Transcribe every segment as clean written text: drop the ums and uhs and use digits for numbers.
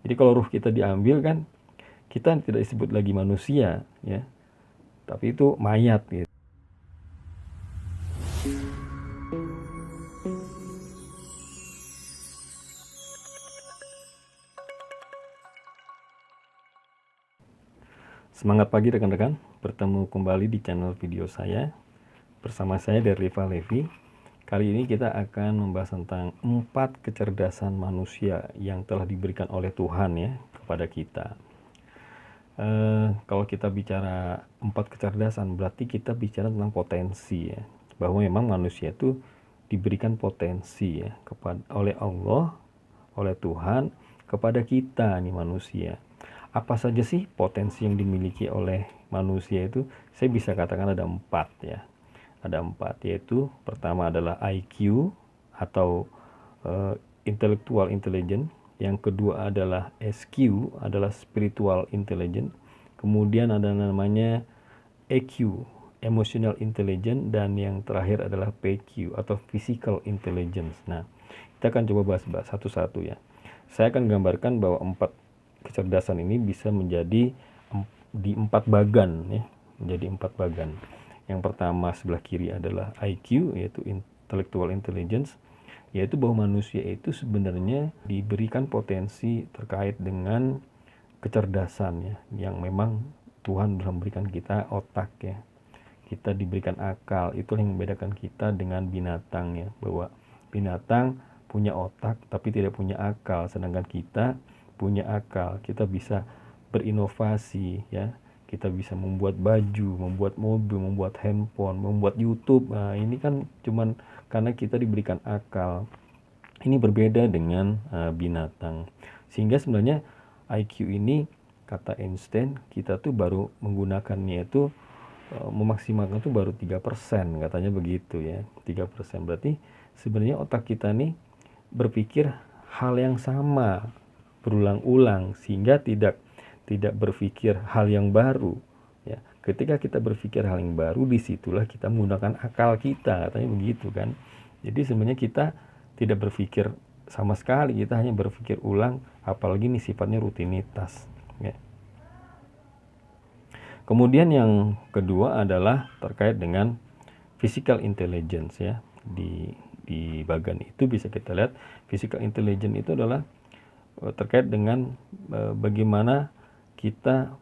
Jadi kalau ruh kita diambil kan, kita tidak disebut lagi manusia, ya, tapi itu mayat gitu. Semangat pagi rekan-rekan, bertemu kembali di channel video saya. Bersama saya dari Riva Levi. Kali ini kita akan membahas tentang 4 kecerdasan manusia yang telah diberikan oleh Tuhan ya kepada kita. Kalau kita bicara 4 kecerdasan, berarti kita bicara tentang potensi ya, bahwa memang manusia itu diberikan potensi ya oleh Allah, oleh Tuhan kepada kita nih manusia. Apa saja sih potensi yang dimiliki oleh manusia itu? Saya bisa katakan ada 4 ya. Ada 4, yaitu pertama adalah IQ atau intellectual intelligence. Yang kedua adalah SQ, adalah spiritual intelligence. Kemudian ada namanya EQ, emotional intelligence, dan yang terakhir adalah PQ atau physical intelligence. Nah, kita akan coba bahas satu-satu ya. Saya akan gambarkan bahwa 4 kecerdasan ini bisa menjadi di 4 bagan ya, menjadi 4 bagan. Yang pertama sebelah kiri adalah IQ, yaitu intellectual intelligence, yaitu bahwa manusia itu sebenarnya diberikan potensi terkait dengan kecerdasan ya, yang memang Tuhan telah memberikan kita otak ya. Kita diberikan akal, itu yang membedakan kita dengan binatang ya, bahwa binatang punya otak tapi tidak punya akal, sedangkan kita punya akal. Kita bisa berinovasi ya, kita bisa membuat baju, membuat mobil, membuat handphone, membuat YouTube. Nah, ini kan cuman karena kita diberikan akal. Ini berbeda dengan binatang. Sehingga sebenarnya IQ ini, kata Einstein, kita tuh baru menggunakannya itu memaksimalkan tuh baru 3%, katanya begitu ya. 3%. Berarti sebenarnya otak kita nih berpikir hal yang sama berulang-ulang, sehingga tidak berpikir hal yang baru ya. Ketika kita berpikir hal yang baru, disitulah kita menggunakan akal kita, katanya begitu kan. Jadi sebenarnya kita tidak berpikir sama sekali, kita hanya berpikir ulang, apalagi ini sifatnya rutinitas ya. Kemudian yang kedua adalah terkait dengan physical intelligence ya. Di bagian itu bisa kita lihat physical intelligence itu adalah terkait dengan bagaimana kita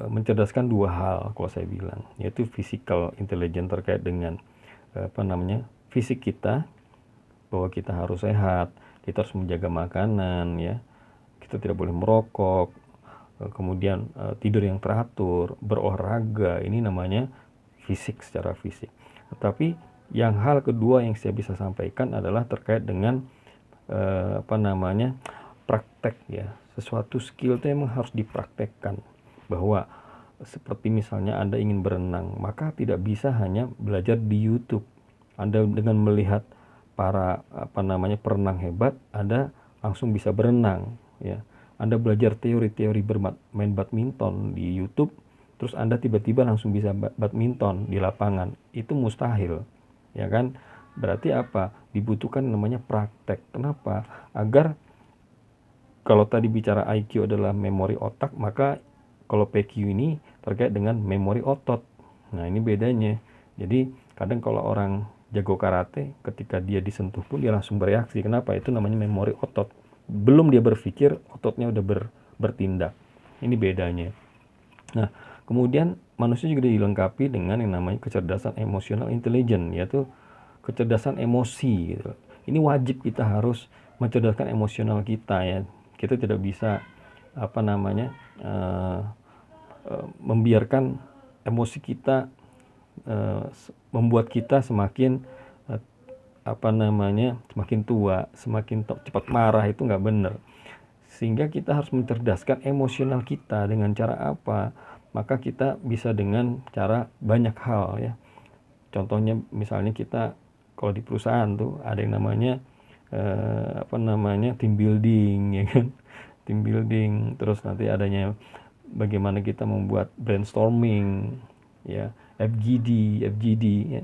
mencerdaskan dua hal kalau saya bilang, yaitu physical intelligence terkait dengan fisik kita, bahwa kita harus sehat, kita harus menjaga makanan ya, kita tidak boleh merokok, kemudian tidur yang teratur, berolahraga, ini namanya fisik, secara fisik. Tetapi yang hal kedua yang saya bisa sampaikan adalah terkait dengan praktek ya. Sesuatu skill itu memang harus dipraktekkan, bahwa seperti misalnya Anda ingin berenang, maka tidak bisa hanya belajar di YouTube. Anda dengan melihat para perenang hebat, Anda langsung bisa berenang ya. Anda belajar teori-teori bermain badminton di YouTube, terus Anda tiba-tiba langsung bisa badminton di lapangan. Itu mustahil ya kan. Berarti apa? Dibutuhkan namanya praktek. Kenapa? Agar kalau tadi bicara IQ adalah memori otak, maka kalau PQ ini terkait dengan memori otot. Nah, ini bedanya. Jadi kadang kalau orang jago karate, ketika dia disentuh pun dia langsung bereaksi. Kenapa? Itu namanya memori otot. Belum dia berpikir, ototnya udah bertindak. Ini bedanya. Nah, kemudian manusia juga dilengkapi dengan yang namanya kecerdasan emosional intelligence, yaitu kecerdasan emosi gitu. Ini wajib, kita harus mencerdaskan emosional kita ya. Kita tidak bisa membiarkan emosi kita membuat kita semakin semakin tua, semakin cepat marah. Itu nggak benar. Sehingga kita harus mencerdaskan emosional kita dengan cara apa? Maka kita bisa dengan cara banyak hal ya. Contohnya misalnya kita kalau di perusahaan tuh ada yang namanya team building ya kan, team building. Terus nanti adanya bagaimana kita membuat brainstorming ya, FGD ya.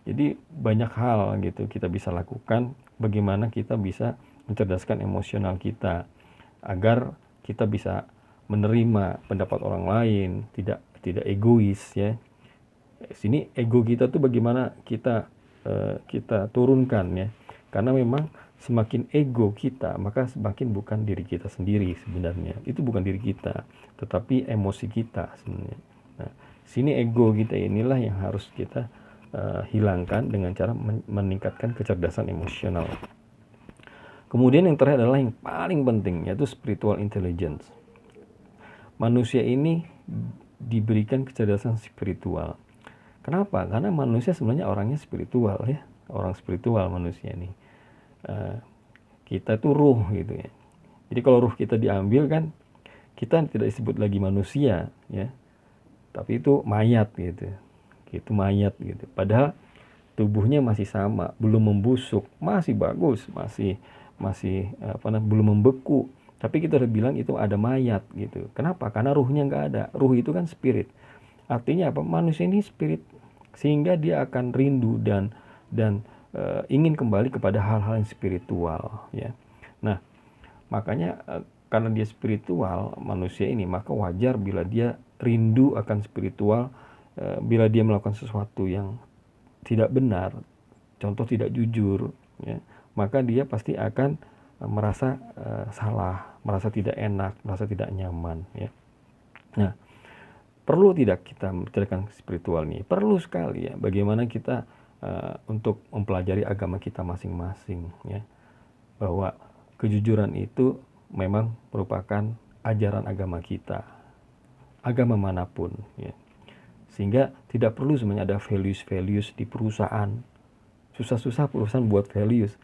Jadi banyak hal gitu kita bisa lakukan, bagaimana kita bisa mencerdaskan emosional kita agar kita bisa menerima pendapat orang lain, tidak egois ya. Sini ego kita tuh bagaimana kita turunkan ya. Karena memang semakin ego kita, maka semakin bukan diri kita sendiri sebenarnya. Itu bukan diri kita, tetapi emosi kita sebenarnya. Nah, sini ego kita inilah yang harus kita hilangkan dengan cara meningkatkan kecerdasan emosional. Kemudian yang terakhir adalah yang paling penting, yaitu spiritual intelligence. Manusia ini diberikan kecerdasan spiritual. Kenapa? Karena manusia sebenarnya orangnya spiritual ya, orang spiritual manusia ini. Kita tuh ruh gitu ya. Jadi kalau ruh kita diambil kan, kita tidak disebut lagi manusia ya, tapi itu mayat gitu. Itu mayat gitu. Padahal tubuhnya masih sama, belum membusuk, masih bagus, masih belum membeku. Tapi kita udah bilang itu ada mayat gitu. Kenapa? Karena ruhnya nggak ada. Ruh itu kan spirit. Artinya apa? Manusia ini spirit, sehingga dia akan rindu dan ingin kembali kepada hal-hal yang spiritual ya. Nah, makanya karena dia spiritual manusia ini, maka wajar bila dia rindu akan spiritual. Bila dia melakukan sesuatu yang tidak benar, contoh tidak jujur ya, maka dia pasti akan merasa salah, merasa tidak enak, merasa tidak nyaman ya. Nah, perlu tidak kita menceritakan spiritual ini? Perlu sekali ya. Bagaimana kita untuk mempelajari agama kita masing-masing ya, bahwa kejujuran itu memang merupakan ajaran agama kita, agama manapun ya. Sehingga tidak perlu sebenarnya ada values di perusahaan. Susah-susah perusahaan buat values.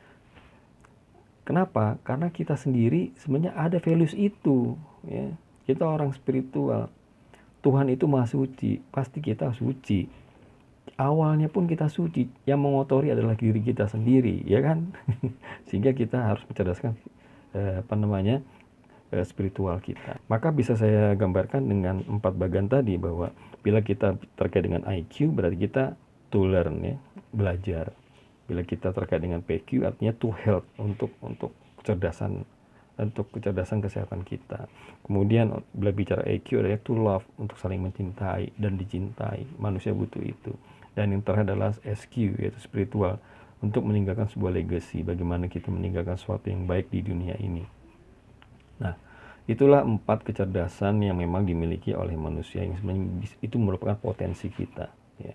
Kenapa? Karena kita sendiri sebenarnya ada values itu ya. Kita orang spiritual. Tuhan itu maha suci, pasti kita suci. Awalnya pun kita suci, yang mengotori adalah diri kita sendiri, ya kan? Sehingga kita harus mencerdaskan spiritual kita. Maka bisa saya gambarkan dengan 4 bagian tadi, bahwa bila kita terkait dengan IQ berarti kita to learn ya, belajar. Bila kita terkait dengan PQ artinya to health, untuk kecerdasan kesehatan kita. Kemudian bila bicara EQ adalah to love, untuk saling mencintai dan dicintai. Manusia butuh itu. Dan yang terakhir adalah SQ, yaitu spiritual, untuk meninggalkan sebuah legacy, bagaimana kita meninggalkan sesuatu yang baik di dunia ini. Nah, itulah 4 kecerdasan yang memang dimiliki oleh manusia, yang sebenarnya itu merupakan potensi kita ya.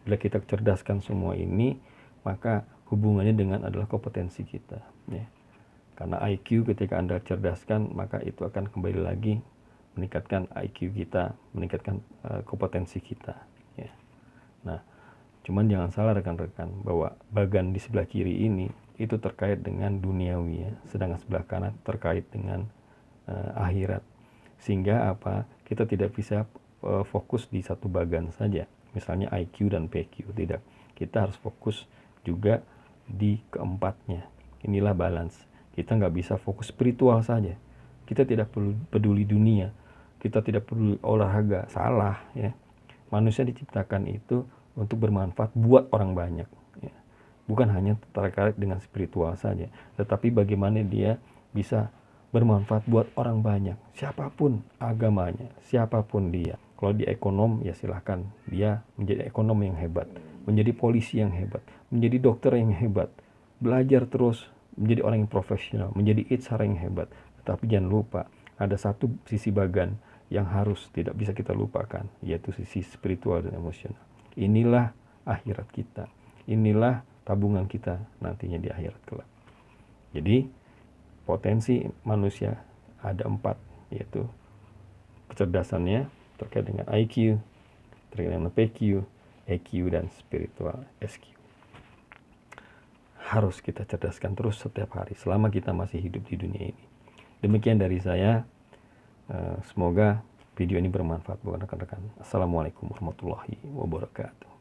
Bila kita cerdaskan semua ini, maka hubungannya dengan adalah kompetensi kita ya. Karena IQ ketika Anda cerdaskan, maka itu akan kembali lagi meningkatkan IQ kita, meningkatkan kompetensi kita ya. Nah, cuman jangan salah rekan-rekan, bahwa bagian di sebelah kiri ini itu terkait dengan duniawi ya, sedangkan sebelah kanan terkait dengan akhirat. Sehingga apa? Kita tidak bisa fokus di satu bagian saja, misalnya IQ dan PQ, tidak. Kita harus fokus juga di keempatnya. Inilah balance. Kita nggak bisa fokus spiritual saja. Kita tidak perlu peduli dunia, kita tidak perlu olahraga, salah ya. Manusia diciptakan itu untuk bermanfaat buat orang banyak ya. Bukan hanya terkait dengan spiritual saja, tetapi bagaimana dia bisa bermanfaat buat orang banyak, siapapun agamanya, siapapun dia. Kalau dia ekonom, ya silahkan dia menjadi ekonom yang hebat, menjadi polisi yang hebat, menjadi dokter yang hebat, belajar terus menjadi orang yang profesional, menjadi HR yang hebat. Tetapi jangan lupa, ada satu sisi bagan yang harus tidak bisa kita lupakan, yaitu sisi spiritual dan emosional. Inilah akhirat kita, inilah tabungan kita nantinya di akhirat kelak. Jadi potensi manusia ada 4, yaitu kecerdasannya terkait dengan IQ, terkait dengan PQ, EQ, dan spiritual SQ. Harus kita cerdaskan terus setiap hari selama kita masih hidup di dunia ini. Demikian dari saya. Semoga video ini bermanfaat buat rekan-rekan. Assalamualaikum warahmatullahi wabarakatuh.